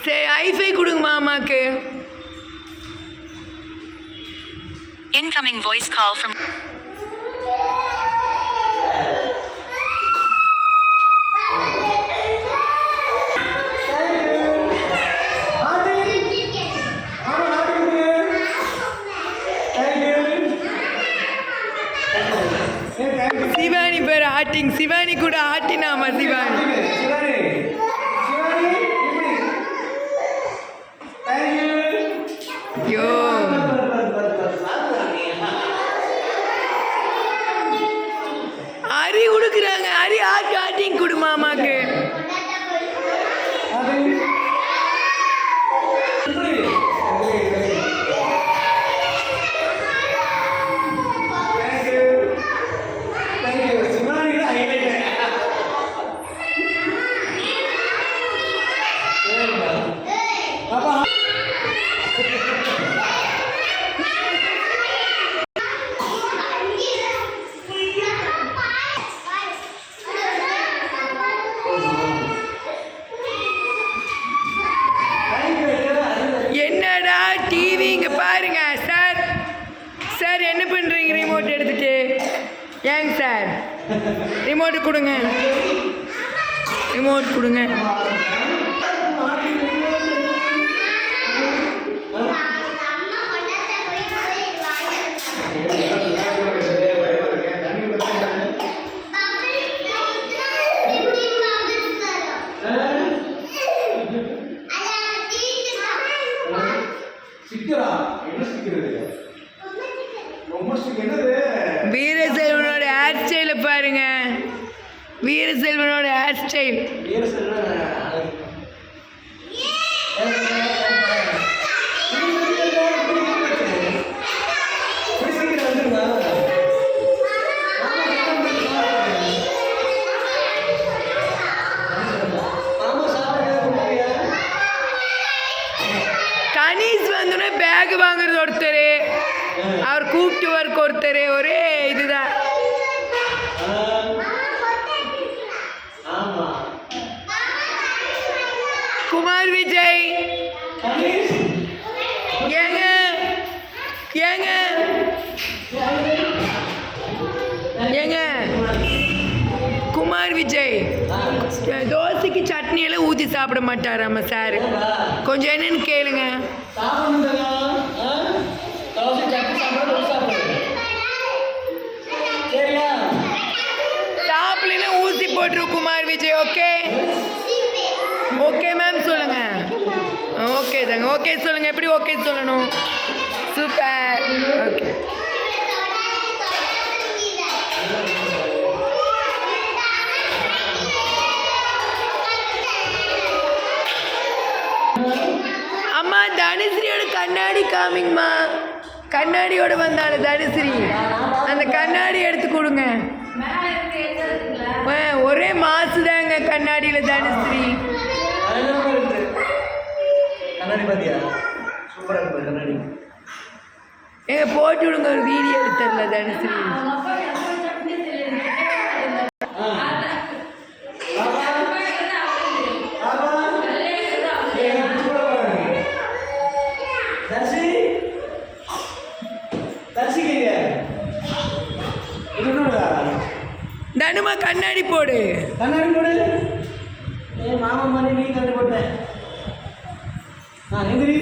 சரி ஐஃபை கொடுங்க மாமாக்கு. Incoming voice call from Shivani பேர் ஆட்டிங். சிவானி கூட ஆட்டினாமா சிவானி. ஐயோ அரி கொடுக்குறாங்க. அரி ஆட்டிங் கொடு மாமாக்கு. என்னடா டிவி இங்கே பாருங்க சார். சார் என்ன பண்ணுறீங்க ரிமோட் எடுத்துட்டு? ஏங்க சார் ரிமோட்டு கொடுங்க. ரிமோட் கொடுங்க. வீரசெல்வனோட ஹேர் ஸ்டைலை பாருங்க. வீரசெல்வனோட ஹேர் ஸ்டைல். கணேஷ் வந்தோடனே பேக் வாங்குறது ஒருத்தர், அவர் கூப்பிட்டு வரக்கு ஒருத்தர். ஒரே இதுதான். குமார் விஜய் ஏங்க ஏங்க ஏங்க குமார் விஜய் தோசைக்கு சட்னியெல்லாம் ஊற்றி சாப்பிட மாட்டாராம்மா சார். கொஞ்சம் என்னன்னு கேளுங்க. சாப்பிடலாம் ஊசி போட்டுரும் Kumar Vijay. Okay okay ma'am சொல்லுங்க. ஓகே தாங்க. ஓகே சொல்லுங்க. எப்படி ஓகே சொல்லணும்? சூப்பர். ஓகே அம்மா தனுஸ்ரீயோட கண்ணாடி காமிங்கம்மா. கண்ணாடியோட வந்தாள் தனுஸ்ரீ. அந்த கண்ணாடி எடுத்து கொடுங்க. ஒரே மாசு தாங்க கண்ணாடியில் தனுஸ்ரீ. எங்க போட்டு விடுங்க. ஒரு வீடியோ எடுத்துடல தனுஸ்ரீ. தனுமா கண்ணாடி போடு. கண்ணாடி போடு. மாமா மாதிரி நீ கண்ணாடி போட்டேன். எந்திரி.